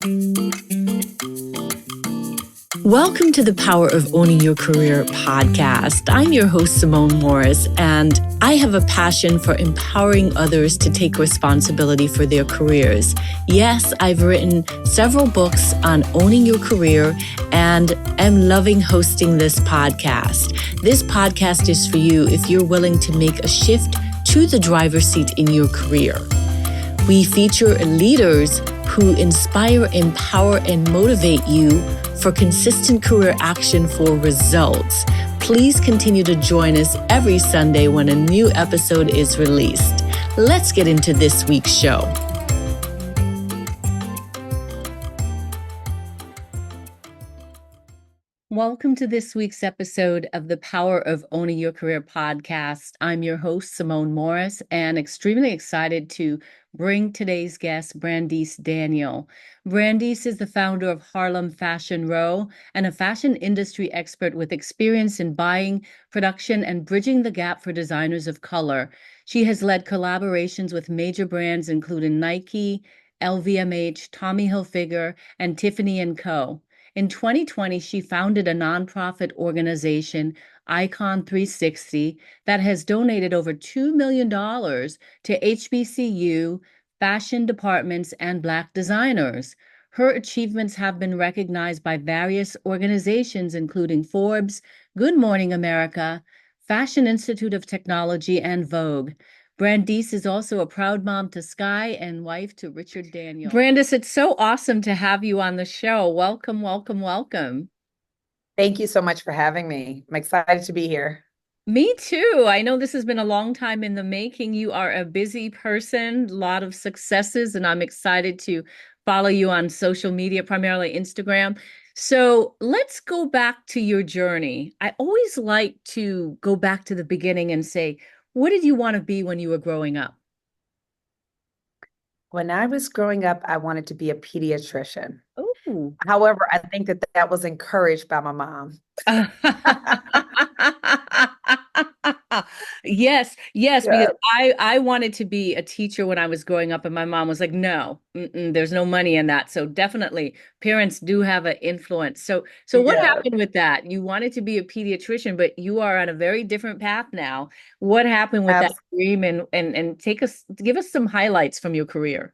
Welcome to the Power of Owning Your Career podcast. I'm your host, Simone Morris, and I have a passion for empowering others to take responsibility for their careers. Yes, I've written several books on owning your career and am loving hosting this podcast. This podcast is for you if you're willing to make a shift to the driver's seat in your career. We feature leaders who inspire, empower, and motivate you for consistent career action for results. Please continue to join us every Sunday when a new episode is released. Let's get into this week's show. Welcome to this week's episode of the Power of Owning Your Career podcast. I'm your host, Simone Morris, and extremely excited to bring today's guest, Brandice Daniel. Brandice is the founder of Harlem Fashion Row and a fashion industry expert with experience in buying, production, and bridging the gap for designers of color. She has led collaborations with major brands including Nike, LVMH, Tommy Hilfiger, and Tiffany & Co. In 2020, she founded a nonprofit organization, Icon 360, that has donated over $2 million to HBCU, fashion departments, and Black designers. Her achievements have been recognized by various organizations, including Forbes, Good Morning America, Fashion Institute of Technology, and Vogue. Brandice is also a proud mom to Sky and wife to Richard Daniel. Brandice, it's so awesome to have you on the show. Welcome, welcome, welcome. Thank you so much for having me. I'm excited to be here. Me too. I know this has been a long time in the making. You are a busy person, a lot of successes, and I'm excited to follow you on social media, primarily Instagram. So let's go back to your journey. I always like to go back to the beginning and say, what did you want to be when you were growing up? When I was growing up, I wanted to be a pediatrician. Oh. However, I think that was encouraged by my mom. Yes, yes, Yeah. because I wanted to be a teacher when I was growing up, and my mom was like, no, there's no money in that. So definitely parents do have an influence. So what Yeah, happened with that? You wanted to be a pediatrician, but you are on a very different path now. What happened with that absolutely. dream and give us some highlights from your career.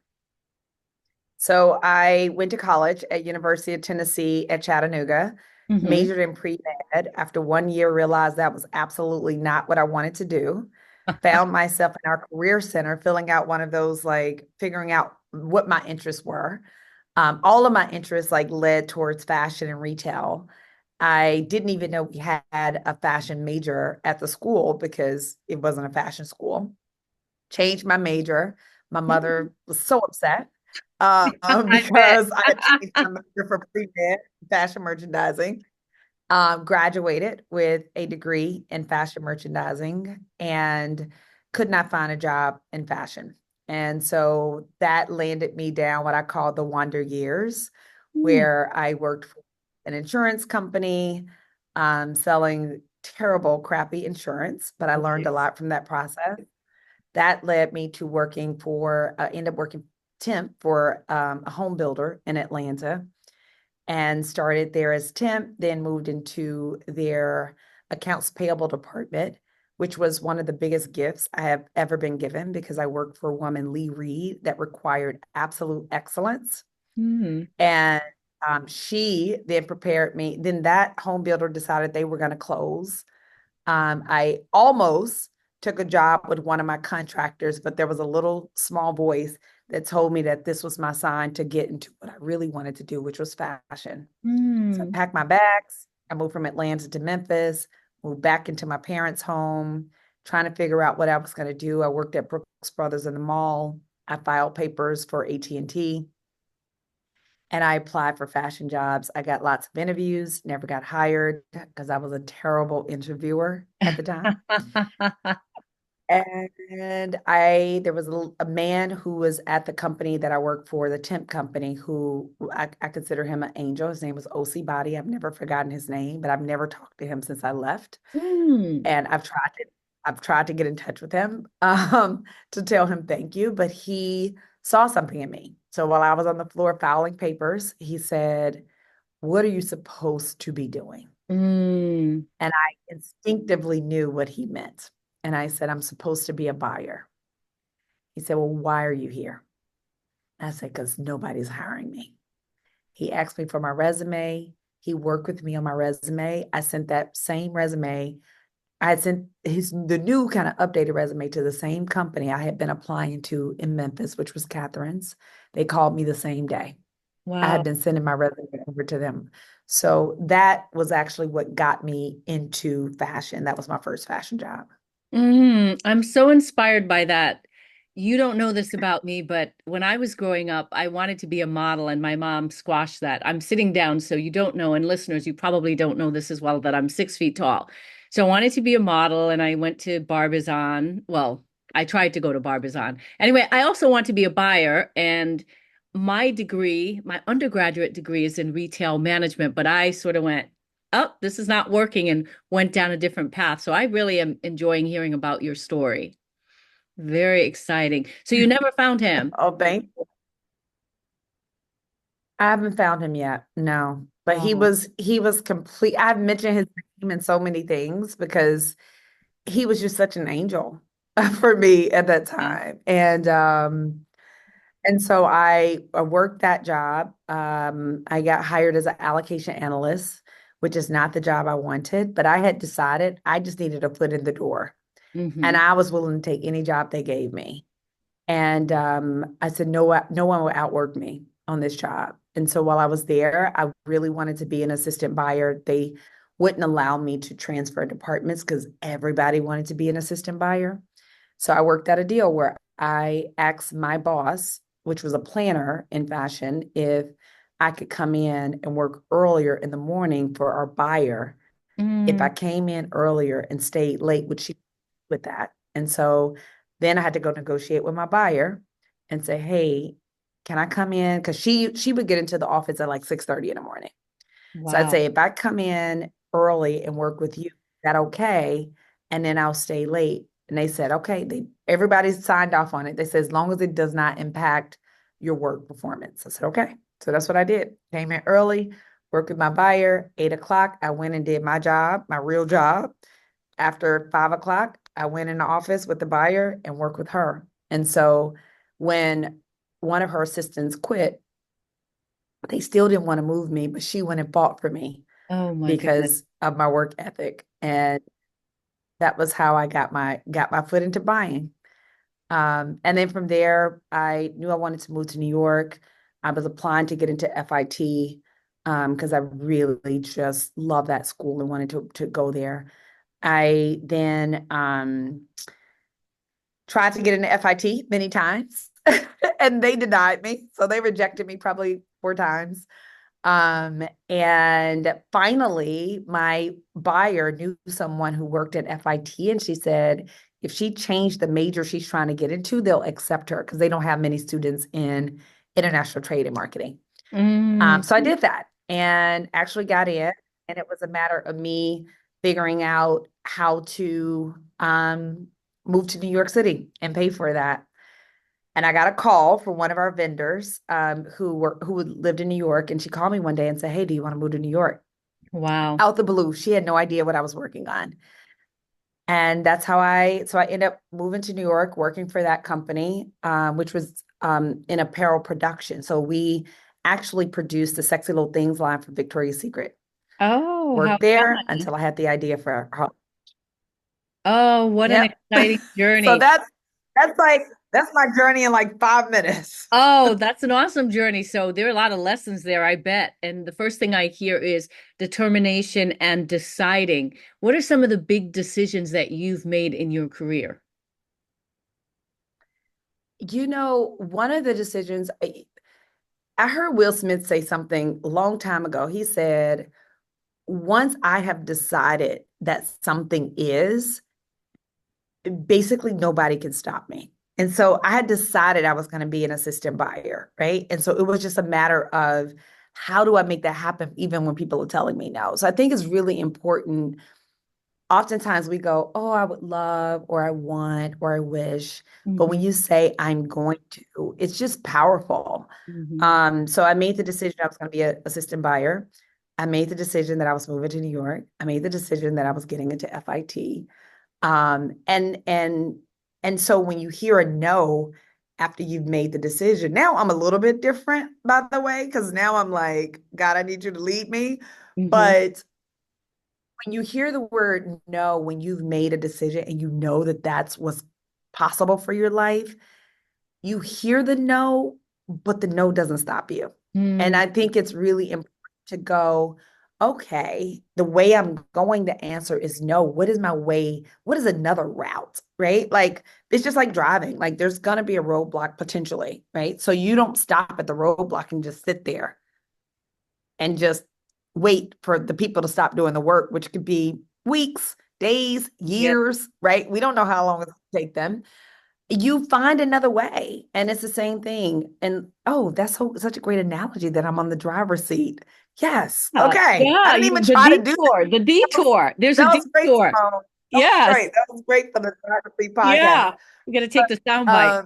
So I went to college at University of Tennessee at Chattanooga, Hmm. majored in pre-med. After 1 year, realized that was absolutely not what I wanted to do. Found myself in our career center, filling out one of those, like figuring out what my interests were. All of my interests like led towards fashion and retail. I didn't even know we had a fashion major at the school because it wasn't a fashion school. Changed my major. My mother was so upset I bet. because I had changed my major for pre-med fashion merchandising. Graduated with a degree in fashion merchandising and could not find a job in fashion. And so that landed me down what I call the wonder years, Hmm. where I worked for an insurance company, selling terrible, crappy insurance, but I learned a lot from that process. That led me to ended up working temp for a home builder in Atlanta and started there as temp, then moved into their accounts payable department, which was one of the biggest gifts I have ever been given because I worked for a woman, Lee Reed, that required absolute excellence. Hmm. And she then prepared me. Then that home builder decided they were going to close. I almost took a job with one of my contractors, but there was a little small voice that told me that this was my sign to get into what I really wanted to do, which was fashion. So I Hmm. packed my bags. I moved from Atlanta to Memphis, moved back into my parents' home, trying to figure out what I was going to do. I worked at Brooks Brothers in the mall. I filed papers for AT&T and I applied for fashion jobs. I got lots of interviews, never got hired because I was a terrible interviewer at the time. And there was a man who was at the company that I worked for, the temp company, who I consider him an angel. His name was OC Body. I've never forgotten his name, but I've never talked to him since I left. Hmm. And I've tried to get in touch with him to tell him thank you, but he saw something in me. So while I was on the floor filing papers, he said, "What are you supposed to be doing?" Mm. And I instinctively knew what he meant. And I said, "I'm supposed to be a buyer." He said, "Well, why are you here?" I said, "Because nobody's hiring me." He asked me for my resume. He worked with me on my resume. I sent that same resume. I had sent the new kind of updated resume to the same company I had been applying to in Memphis, which was Catherine's. They called me the same day. I had Wow. been sending my resume over to them. So that was actually what got me into fashion. That was my first fashion job. I'm so inspired by that. You don't know this about me, but when I was growing up, I wanted to be a model, and my mom squashed that. I'm sitting down, so you don't know, and listeners, you probably don't know this as well, that I'm 6 feet tall. So I wanted to be a model, and I went to Barbizon. Well, I tried to go to Barbizon. Anyway, I also want to be a buyer, and my degree, my undergraduate degree is in retail management, but I sort of went, oh, this is not working, and went down a different path. So I really am enjoying hearing about your story. Very exciting. So you never found him? Oh, thank you. I haven't found him yet. No. But Oh. he was complete. I've mentioned his name in so many things because he was just such an angel for me at that Yeah. time. And so I worked that job. I got hired as an allocation analyst, which is not the job I wanted, but I had decided I just needed a foot in the door. And Hmm. I was willing to take any job they gave me. And I said, no, no one will outwork me on this job. And so while I was there, I really wanted to be an assistant buyer. They wouldn't allow me to transfer departments because everybody wanted to be an assistant buyer. So I worked out a deal where I asked my boss, which was a planner in fashion, if I could come in and work earlier in the morning for our buyer. If I Mm. came in earlier and stayed late, would she with that? And so then I had to go negotiate with my buyer and say, "Hey, can I come in?" Because she would get into the office at like 6:30 in the morning. So I'd Wow. say, if I come in early and work with you, is that okay? And then I'll stay late. And they said, okay. Everybody's signed off on it. They said, as long as it does not impact your work performance. I said, okay. So that's what I did. Came in early, worked with my buyer, 8 o'clock. I went and did my job, my real job. After 5 o'clock, I went in the office with the buyer and worked with her. And so when one of her assistants quit, they still didn't want to move me, but she went and fought for me Oh my goodness. because of my work ethic. And that was how I got my foot into buying. And then from there, I knew I wanted to move to New York. I was applying to get into FIT because I really just love that school and wanted to go there. I then tried to get into FIT many times and they denied me. So they rejected me probably 4 times. And finally, my buyer knew someone who worked at FIT, and she said if she changed the major she's trying to get into, they'll accept her because they don't have many students in international trade and marketing. Mm. So I did that and actually got in, and it was a matter of me figuring out how to move to New York City and pay for that. And I got a call from one of our vendors who lived in New York, and she called me one day and said, "Hey, do you want to move to New York?" Wow. Out the blue. She had no idea what I was working on. And that's how I ended up moving to New York, working for that company, which was in apparel production. So we actually produced the Sexy Little Things line for Victoria's Secret. Oh, how Worked there fun. until I had the idea for her. Oh, what an Yep. exciting So journey. that's my journey in like 5 minutes. Oh, that's an awesome journey. So there are a lot of lessons there, I bet. And the first thing I hear is determination and deciding. What are some of the big decisions that you've made in your career? One of the decisions I heard Will Smith say something a long time ago. He said, once I have decided that something is, basically nobody can stop me. And so I had decided I was going to be an assistant buyer, right? And so it was just a matter of how do I make that happen even when people are telling me no. So I think it's really important oftentimes we go, oh, I would love, or I want, or I wish. But when Hmm. you say I'm going to, it's just powerful. Hmm. So I made the decision I was going to be an assistant buyer. I made the decision that I was moving to New York. I made the decision that I was getting into FIT. Um, and and and so when you hear a no after you've made the decision, now I'm a little bit different, by the way, because now I'm like, God, I need you to lead me. Hmm. But when you hear the word no, when you've made a decision and you know that that's what's possible for your life, you hear the no, but the no doesn't stop you. And Hmm. I think it's really important to go, okay, the way I'm going to answer is no. What is my way? What is another route? Right? Like, it's just like driving. Like, there's going to be a roadblock potentially, right? So you don't stop at the roadblock and just sit there and just wait for the people to stop doing the work, which could be weeks, days, Yep. years, right? We don't know how long it's going to take them. You find another way, and it's the same thing. And oh, that's such a great analogy that I'm on the driver's seat. Yes. Okay. I Yeah, didn't even the try to do that. detour, the That was, detour. There's a that was great, detour. Simone. That was Yes. great. That was great for the driver's seat podcast. Yeah. We got to take the sound bite.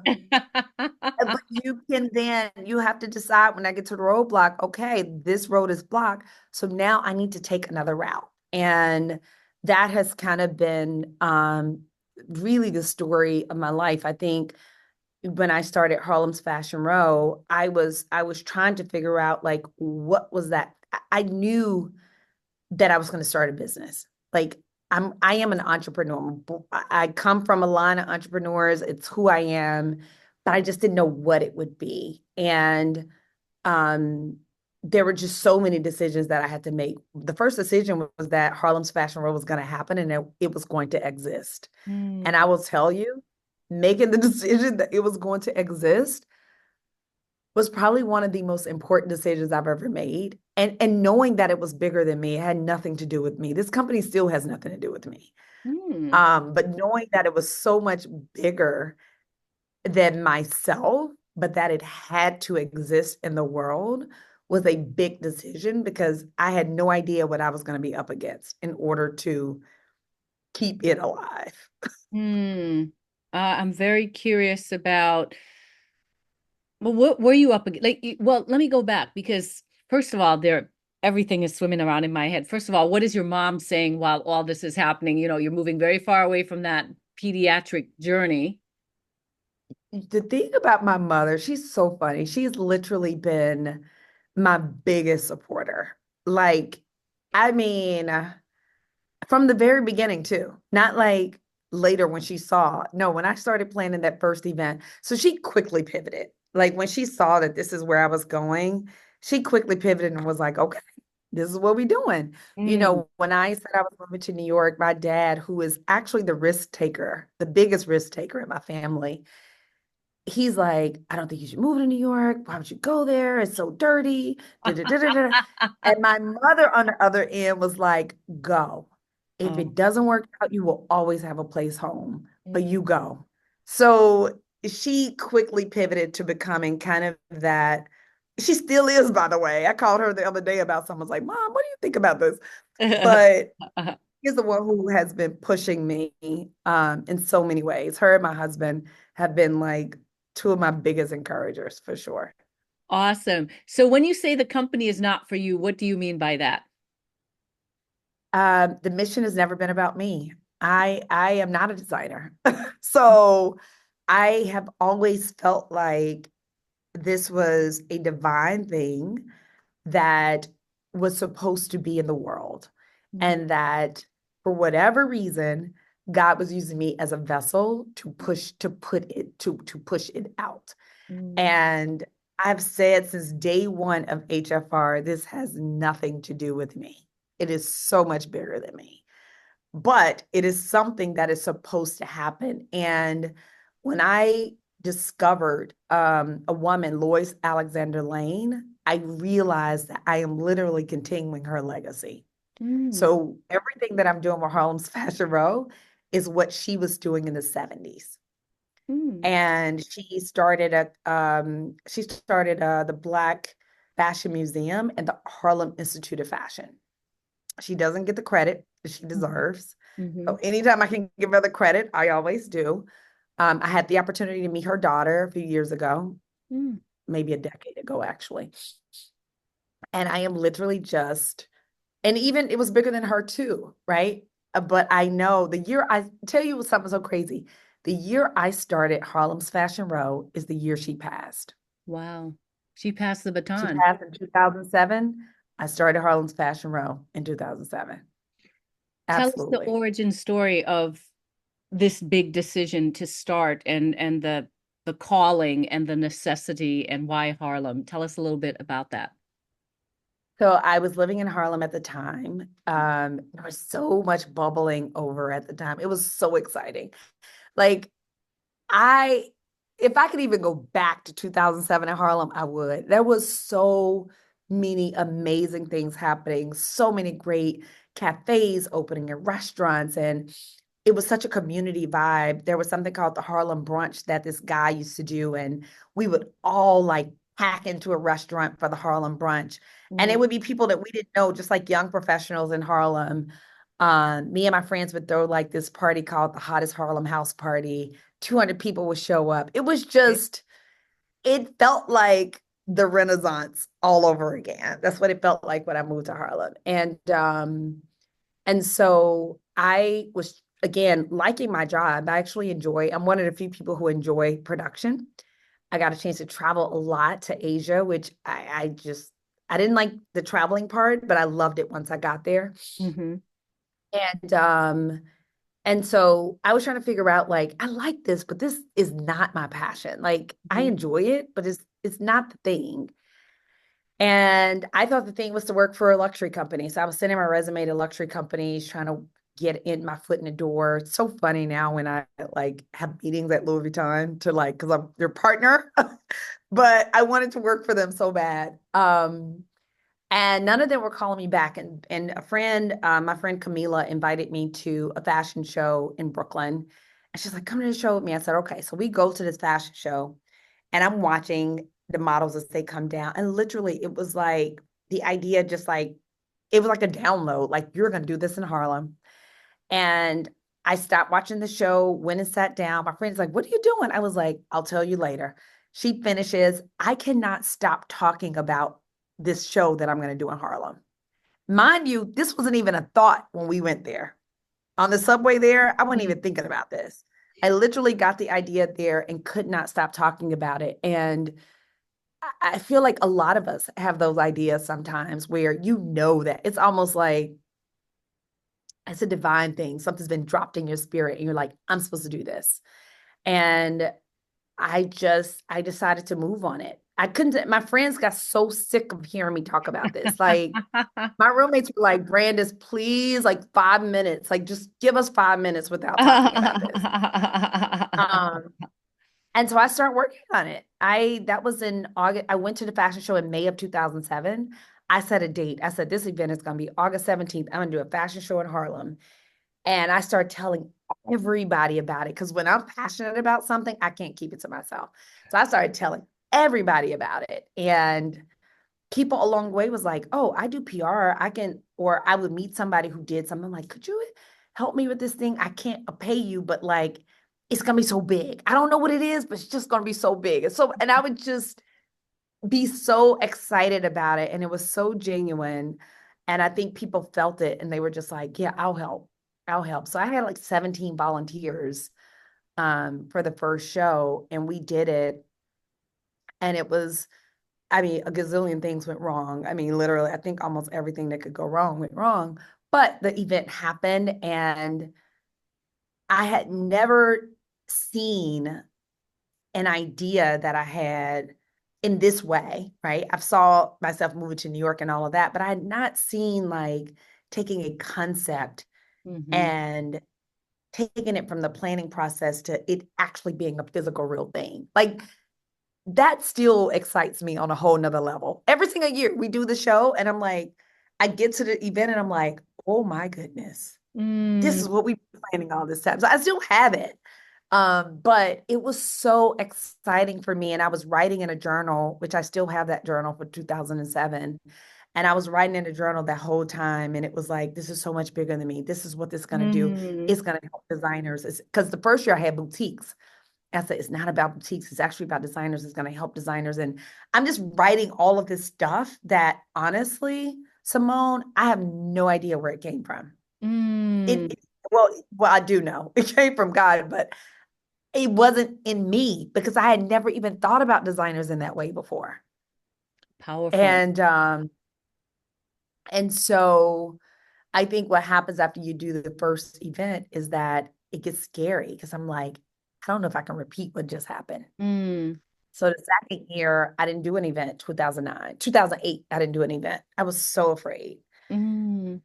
Um, but you can then, you have to decide when I get to the roadblock, okay, this road is blocked. So now I need to take another route. And that has kind of been really the story of my life. I think when I started Harlem's Fashion Row, I was trying to figure out like what was that. I knew that I was going to start a business. Like I am an entrepreneur. I come from a line of entrepreneurs. It's who I am, but I just didn't know what it would be. And um there were just so many decisions that I had to make. The first decision was that Harlem's Fashion Row was going to happen and it was going to exist. And I Hmm. will tell you, making the decision that it was going to exist was probably one of the most important decisions I've ever made. And knowing that it was bigger than me, it had nothing to do with me. This company still has nothing to do with me. Hmm. But knowing that it was so much bigger than myself, but that it had to exist in the world was a big decision because I had no idea what I was going to be up against in order to keep it alive. Hmm. I'm very curious about, well, what were you up against? Like, well, let me go back because first of all, everything is swimming around in my head. First of all, what is your mom saying while all this is happening? You're moving very far away from that pediatric journey. The thing about my mother, she's so funny. She's literally been my biggest supporter. Like, I mean, from the very beginning, too. Not like later when she saw, no, when I started planning that first event. So she quickly pivoted. Like, when she saw that this is where I was going, she quickly pivoted and was like, okay, this is what we're doing. Mm. When I said I was moving to New York, my dad, who is actually the risk taker, the biggest risk taker in my family, he's like, I don't think you should move to New York. Why would you go there? It's so dirty. Da, da, da, da, da. And my mother on the other end was like, go. If Oh. it doesn't work out, you will always have a place home, but Mm. you go. So she quickly pivoted to becoming kind of that. She still is, by the way. I called her the other day about someone's like, Mom, what do you think about this? But is the one who has been pushing me in so many ways. Her and my husband have been like two of my biggest encouragers for sure. Awesome. So when you say the company is not for you, what do you mean by that? The mission has never been about me. I am not a designer. So I have always felt like this was a divine thing that was supposed to be in the world. Mm. And that for whatever reason, God was using me as a vessel to push it out. Mm. And I've said since day one of HFR, this has nothing to do with me. It is so much bigger than me, but it is something that is supposed to happen. And when I discovered a woman, Lois Alexander Lane, I realized that I am literally continuing her legacy. Mm. So everything that I'm doing with Harlem's Fashion Row is what she was doing in the 70s. Mm. And she started the Black Fashion Museum and the Harlem Institute of Fashion. She doesn't get the credit that she Mhm. deserves. Mhm. So anytime I can give her the credit, I always do. I had the opportunity to meet her daughter a few years ago, Mm. maybe a decade ago, actually. And I am literally just, and even it was bigger than her too, right? But I know the year I tell you something so crazy. The year I started Harlem's Fashion Row is the year she passed. Wow. She passed the She baton. passed in 2007. I started Harlem's Fashion Row in 2007. Tell us the Absolutely. origin story of this big decision to start and the calling and the necessity and why Harlem. Tell us a little bit about that. So I was living in Harlem at the time. There was so much bubbling over at the time. It was so exciting. Like I, if I could even go back to 2007 in Harlem, I would. There was so many amazing things happening, so many great cafes opening and restaurants, and it was such a community vibe. There was something called the Harlem Brunch that this guy used to do, and we would all like pack into a restaurant for the Harlem Brunch. And it Mm. would be people that we didn't know, just like young professionals in Harlem. Me and my friends would throw like this party called the Hottest Harlem House Party. 200 people would show up. It was just, it felt like the Renaissance all over again. That's what it felt like when I moved to Harlem. And so I was again liking my job. I actually enjoy, I'm one of the few people who enjoy production. I got a chance to travel a lot to Asia, which I just I didn't like the traveling part, but I loved it once I got there. Hmm. And and so I was trying to figure out like I like this, but this is not my passion. Like I Hmm. enjoy it, but it's not the thing. And I thought the thing was to work for a luxury company. So I was sending my resume to luxury companies, trying to get in my foot in the door. It's so funny now when I like have meetings at Louis Vuitton to like, because I'm their partner, but I wanted to work for them so bad. And none of them were calling me back. And a friend, my friend Camila, invited me to a fashion show in Brooklyn. And she's like, come to the show with me. I said, okay. So we go to this fashion show and I'm watching the models as they come down. And literally, it was like the idea just like, it was like a download, like, you're going to do this in Harlem. And I stopped watching the show, went and sat down. My friend's like, what are you doing? I was like, I'll tell you later. She finishes. I cannot stop talking about this show that I'm going to do in Harlem. Mind you, this wasn't even a thought when we went there. On the subway there, I wasn't even thinking about this. I literally got the idea there and could not stop talking about it. And I feel like a lot of us have those ideas sometimes where you know that it's almost like it's a divine thing. Something's been dropped in your spirit, and you're like, I'm supposed to do this. And I decided to move on it. I couldn't, my friends got so sick of hearing me talk about this. Like, my roommates were like, Brandice, please, like 5 minutes, like just give us 5 minutes without talking about this. Um, and so I started working on it. That was in August. I went to the fashion show in May of 2007. I set a date. I said, this event is going to be August 17th. I'm going to do a fashion show in Harlem. And I started telling everybody about it because when I'm passionate about something, I can't keep it to myself. So I started telling everybody about it. And people along the way was like, oh, I do PR. I can, or I would meet somebody who did something like, could you help me with this thing? I can't pay you, but like, it's gonna be so big. I don't know what it is, but it's just gonna be so big. And I would just be so excited about it. And it was so genuine. And I think people felt it and they were just like, yeah, I'll help. I'll help. So I had like 17 volunteers for the first show and we did it. And it was, I mean, a gazillion things went wrong. I mean, literally, I think almost everything that could go wrong went wrong. But the event happened, and I had never seen an idea that I had in this way, right? I've saw myself moving to New York and all of that, but I had not seen like taking a concept Hmm. and taking it from the planning process to it actually being a physical real thing. Like that still excites me on a whole nother level. Every single year we do the show, and I'm like, I get to the event and I'm like, oh my goodness, this Mm. is what we've been planning all this time. So I still have it. But it was so exciting for me. And I was writing in a journal, which I still have that journal for 2007. And I was writing in a journal that whole time, and it was like, this is so much bigger than me. This is what this is going to do. Mm. It's going to help designers. Because the first year I had boutiques. I said, it's not about boutiques. It's actually about designers. It's going to help designers. And I'm just writing all of this stuff that honestly, Simone, I have no idea where it came from. Mm. Well, I do know it came from God, but it wasn't in me because I had never even thought about designers in that way before. Powerful. And so I think what happens after you do the first event is that it gets scary because I'm like, I don't know if I can repeat what just happened. Mm. So the second year, I didn't do an event, 2009. 2008, I didn't do an event. I was so afraid. Mm.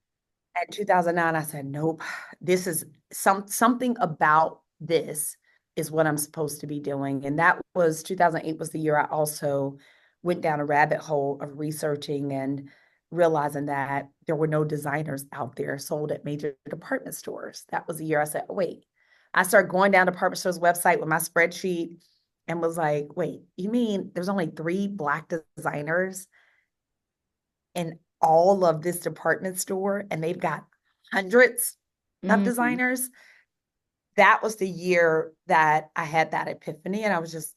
At 2009, I said, nope, this is something about this is what I'm supposed to be doing. And that was 2008 was the year I also went down a rabbit hole of researching and realizing that there were no designers out there sold at major department stores. That was the year I said, oh, wait. I started going down department stores website with my spreadsheet and was like, wait, you mean there's only 3 Black designers in all of this department store and they've got hundreds of Mm. designers? That was the year that I had that epiphany. And I was just,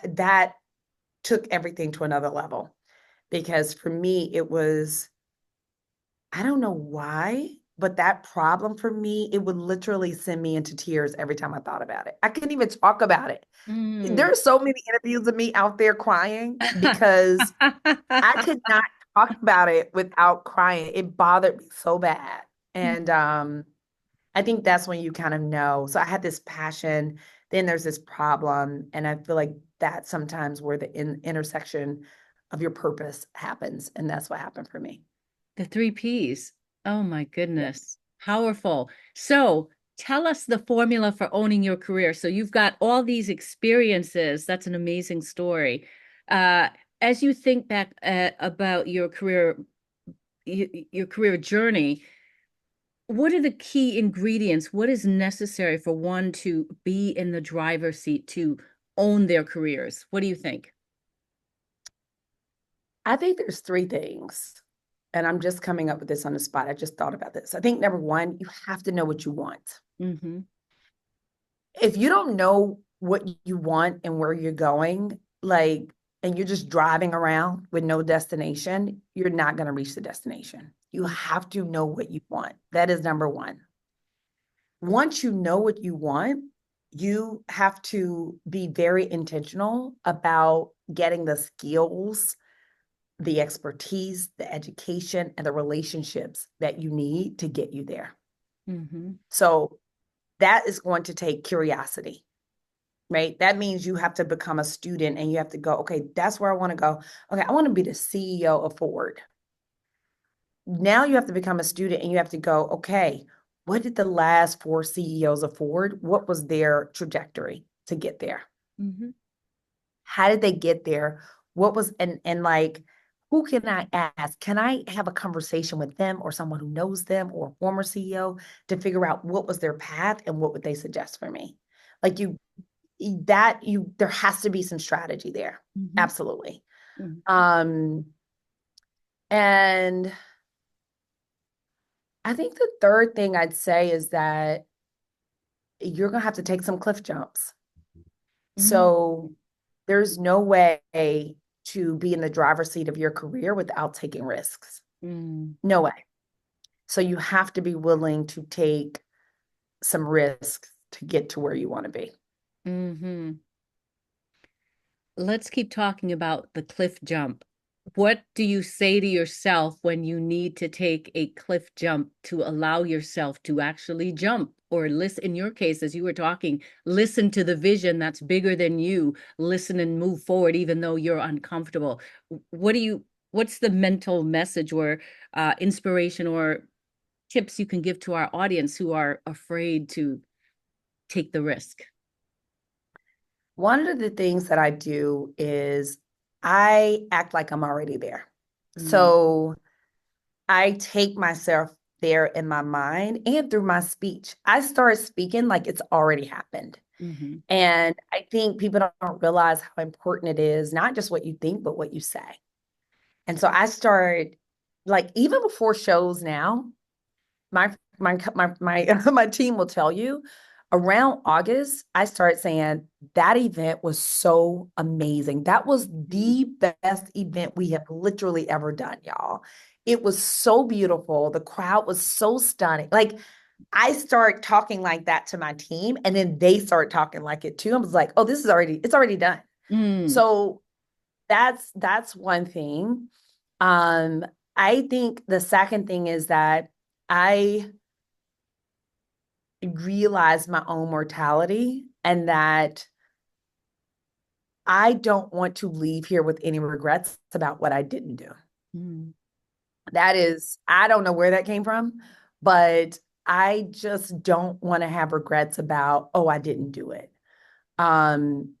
that took everything to another level because for me, it was, I don't know why, but that problem for me, it would literally send me into tears every time I thought about it. I couldn't even talk about it. There Mm. are so many interviews of me out there crying because I could not talk about it without crying. It bothered me so bad. And I think that's when you kind of know. So I had this passion, then there's this problem. And I feel like that's sometimes where the intersection of your purpose happens. And that's what happened for me. The three P's. Oh my Yeah. goodness. Powerful. So tell us the formula for owning your career. So you've got all these experiences. That's an amazing story. Uh, as you think back about your career journey, what are the key ingredients? What is necessary for one to be in the driver's seat to own their careers? What do you think? I think there's 3 things. And I'm just coming up with this on the spot. I just thought about this. I think number one, you have to know what you want. Mm-hmm. If you don't know what you want and where you're going, like, and you're just driving around with no destination, you're not going to reach the destination. You have to know what you want. That is number one. Once you know what you want, you have to be very intentional about getting the skills, the expertise, the education, and the relationships that you need to get you there. Mm-hmm. So that is going to take curiosity, right? That means you have to become a student and you have to go, okay, that's where I want to go. Okay, I want to be the CEO of Ford. Now you have to become a student and you have to go, okay, what did the last 4 CEOs of Ford, what was their trajectory to get there? Mm-hmm. How did they get there? What was, and like, who can I ask? Can I have a conversation with them or someone who knows them or a former CEO to figure out what was their path and what would they suggest for me? Like there has to be some strategy there. Mm-hmm. Absolutely. Mm-hmm. Um, and I think the third thing I'd say is that you're gonna have to take some cliff jumps. So there's no way to be in the driver's seat of your career without taking risks. Mm-hmm. No way. So you have to be willing to take some risks to get to where you want to be. Mm-hmm. Let's keep talking about the cliff jump. What do you say to yourself when you need to take a cliff jump to allow yourself to actually jump? Or listen, in your case, as you were talking, listen to the vision that's bigger than you, listen and move forward, even though you're uncomfortable. What's the mental message or inspiration or tips you can give to our audience who are afraid to take the risk? One of the things that I do is I act like I'm already there. Mm. So I take myself there in my mind and through my speech. I start speaking like it's already happened. Mm-hmm. And I think people don't realize how important it is, not just what you think, but what you say. And so I start like even before shows now, my team will tell you around August, I start saying that event was so amazing. That was the best event we have literally ever done, y'all. It was so beautiful. The crowd was so stunning. Like I start talking like that to my team, and then they start talking like it too. I was like, oh, it's already done. Mm, So that's one thing. Um, I think the second thing is that I realize my own mortality and that I don't want to leave here with any regrets about what I didn't do. mm, That is, I don't know where that came from, but I just don't want to have regrets about, oh, I didn't do it.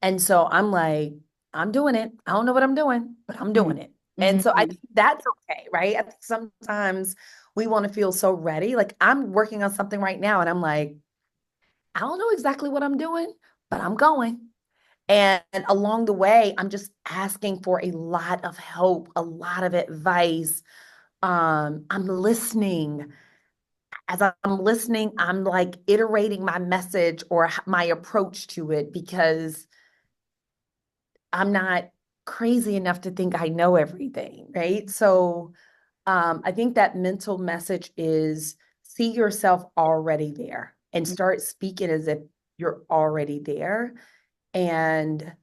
And so I'm like, I'm doing it. I don't know what I'm doing, but I'm doing mm, it. And so I mm, think that's okay, right? I think sometimes we want to feel so ready. Like I'm working on something right now, and I'm like, I don't know exactly what I'm doing, but I'm going. And along the way, I'm just asking for a lot of help, a lot of advice. I'm listening. As I'm listening, I'm like iterating my message or my approach to it because I'm not crazy enough to think I know everything, right? So I think that mental message is see yourself already there and mm, start speaking as if you're already there and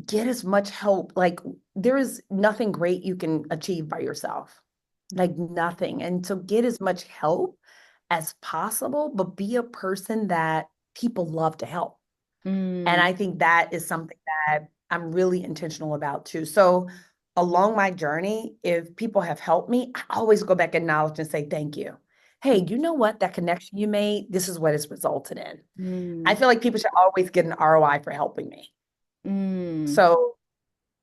get as much help. Like there is nothing great you can achieve by yourself, like nothing. And so get as much help as possible, but be a person that people love to help. And mm, I think that is something that I'm really intentional about too. So along my journey, if people have helped me, I always go back and acknowledge and say thank you. Hey, you know what? That connection you made, this is what it's resulted in. I mm, feel like people should always get an ROI for helping me. mm, So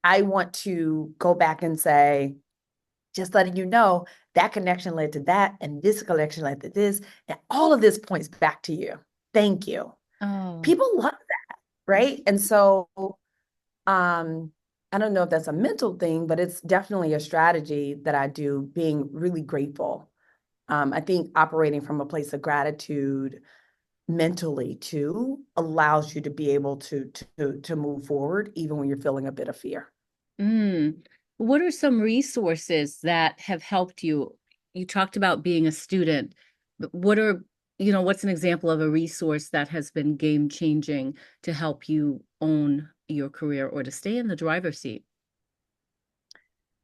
I want to go back and say, just letting you know that connection led to that, and this connection led to this, and all of this points back to you. Thank you. oh, People love that, right? And so, um, I don't know if that's a mental thing, but it's definitely a strategy that I do, being really grateful. I think operating from a place of gratitude mentally too allows you to be able to move forward even when you're feeling a bit of fear. mm. What are some resources that have helped you? You talked about being a student, but what's an example of a resource that has been game changing to help you own your career or to stay in the driver's seat?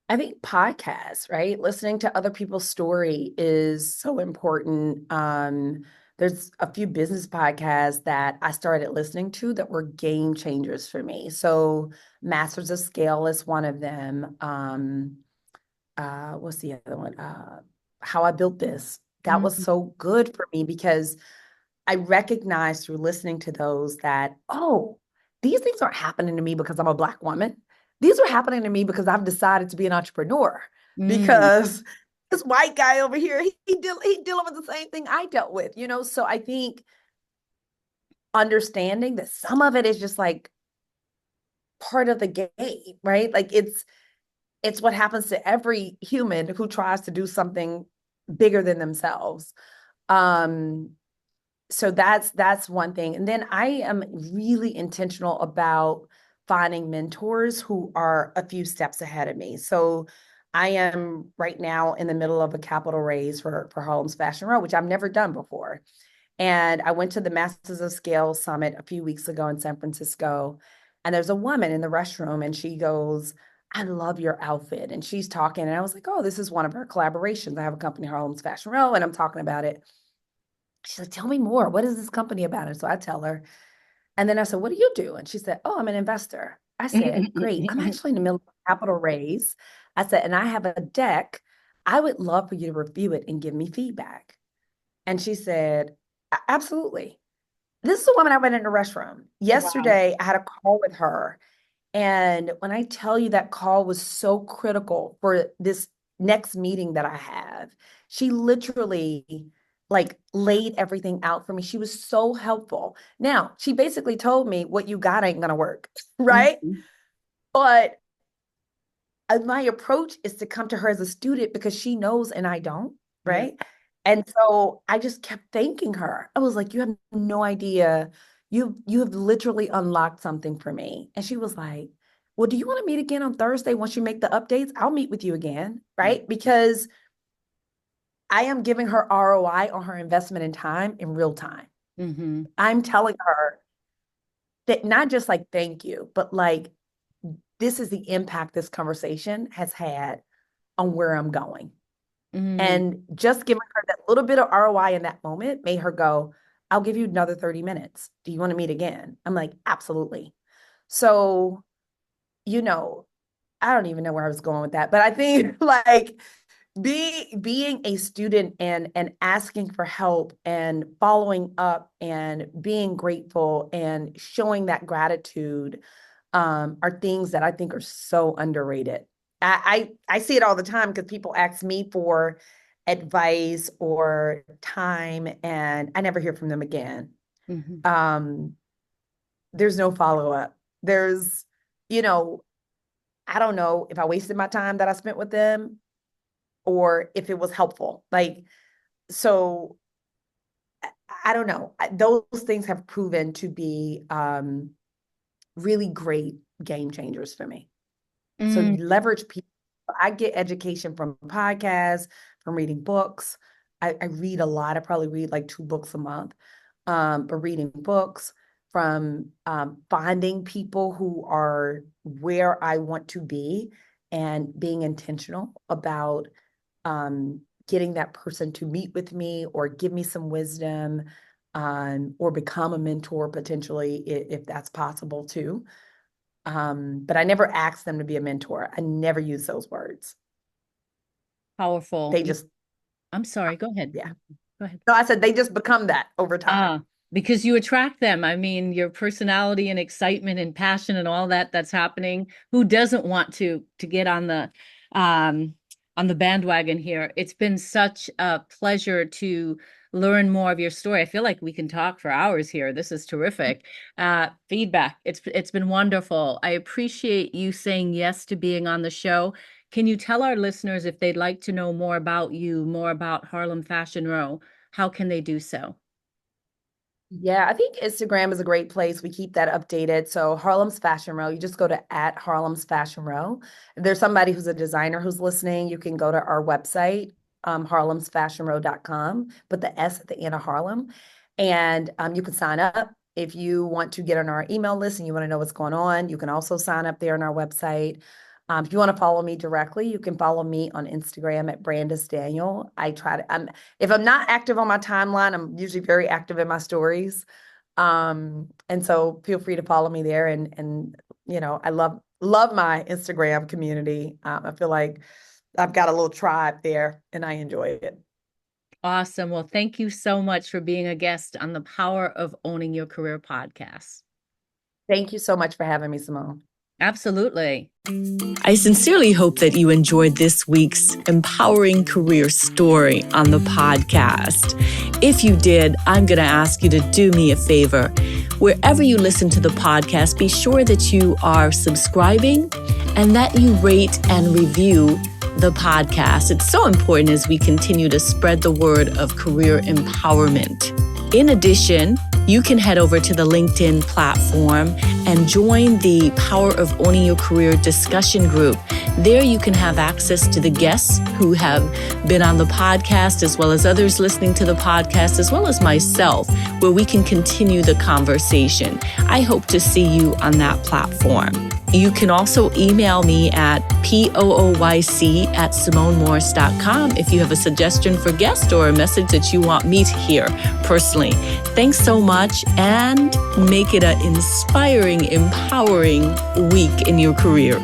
I think podcasts, right? Listening to other people's story is so important. There's a few business podcasts that I started listening to that were game changers for me. So Masters of Scale is one of them. What's the other one? How I Built This. That was Mm, so good for me because I recognized through listening to those that, oh, these things aren't happening to me because I'm a Black woman. These are happening to me because I've decided to be an entrepreneur. mm, Because this white guy over here, he dealing with the same thing I dealt with, you know? So I think understanding that some of it is just like part of the game, right? Like it's what happens to every human who tries to do something bigger than themselves. Um, so that's one thing. And then I am really intentional about finding mentors who are a few steps ahead of me. So I am right now in the middle of a capital raise for Harlem's Fashion Row, which I've never done before. And I went to the Masters of Scale Summit a few weeks ago in San Francisco. And there's a woman in the restroom, and she goes, I love your outfit. And she's talking. And I was like, oh, this is one of our collaborations. I have a company, Harlem's Fashion Row, and I'm talking about it. She's like, tell me more. What is this company about? And so I tell her. And then I said, what do you do? And she said, oh, I'm an investor. I said, great. I'm mm. actually in the middle of a capital raise. I said, and I have a deck. I would love for you to review it and give me feedback. And she said, absolutely. This is a woman I went in the restroom. Wow. Yesterday, I had a call with her. And when I tell you that call was so critical for this next meeting that I have, she literally like laid everything out for me. She was so helpful. Now, she basically told me what you got ain't gonna work, right? Mhm. But my approach is to come to her as a student because she knows and I don't, right? And so I just kept thanking her. I was like, you have no idea. You have literally unlocked something for me. And she was like, well, do you want to meet again on Thursday once you make the updates? I'll meet with you again, right? Because I am giving her ROI on her investment in time in real time. Mm-hmm. I'm telling her that not just like, thank you, but like, this is the impact this conversation has had on where I'm going. Mm-hmm. And just giving her that little bit of ROI in that moment made her go, I'll give you another 30 minutes. Do you want to meet again? I'm like, absolutely. So, you know, I don't even know where I was going with that, but I think like being a student and asking for help and following up and being grateful and showing that gratitude are things that I think are so underrated. I see it all the time because people ask me for advice or time and I never hear from them again. Mm-hmm. There's no follow-up. There's, you know, I don't know if I wasted my time that I spent with them or if it was helpful. Like, so I don't know. Those things have proven to be really great game changers for me. So Mm. leverage people. I get education from podcasts, from reading books. I read a lot. I probably read like 2 books a month. But reading books, from finding people who are where I want to be and being intentional about getting that person to meet with me or give me some wisdom, or become a mentor potentially if that's possible too. But I never asked them to be a mentor. I never use those words. Powerful. They just, I'm sorry, go ahead. yeah. Go ahead. No, I said they just become that over time. Because you attract them. I mean, your personality and excitement and passion and all that that's happening. Who doesn't want to get on the bandwagon here? It's been such a pleasure to learn more of your story. I feel like we can talk for hours here. This is terrific. Feedback. It's been wonderful. I appreciate you saying yes to being on the show. Can you tell our listeners if they'd like to know more about you, more about Harlem Fashion Row, how can they do so? Yeah, I think Instagram is a great place. We keep that updated. So Harlem's Fashion Row, you just go to @Harlem's Fashion Row. If there's somebody who's a designer who's listening, you can go to our website, harlemsfashionrow.com, put the S at the end of Harlem, and you can sign up. If you want to get on our email list and you want to know what's going on, you can also sign up there on our website. If you want to follow me directly, you can follow me on Instagram at Brandice Daniel. If I'm not active on my timeline, I'm usually very active in my stories. And so feel free to follow me there. And I love my Instagram community. I feel like I've got a little tribe there and I enjoy it. Awesome. Well, thank you so much for being a guest on the Power of Owning Your Career podcast. Thank you so much for having me, Simone. Absolutely. I sincerely hope that you enjoyed this week's empowering career story on the podcast. If you did, I'm going to ask you to do me a favor. Wherever you listen to the podcast, be sure that you are subscribing and that you rate and review the podcast. It's so important as we continue to spread the word of career empowerment. In addition, you can head over to the LinkedIn platform and join the Power of Owning Your Career discussion group. There you can have access to the guests who have been on the podcast, as well as others listening to the podcast, as well as myself, where we can continue the conversation. I hope to see you on that platform. You can also email me at pooyc@simonemorris.com if you have a suggestion for guest or a message that you want me to hear personally. Thanks so much, and make it an inspiring, empowering week in your career.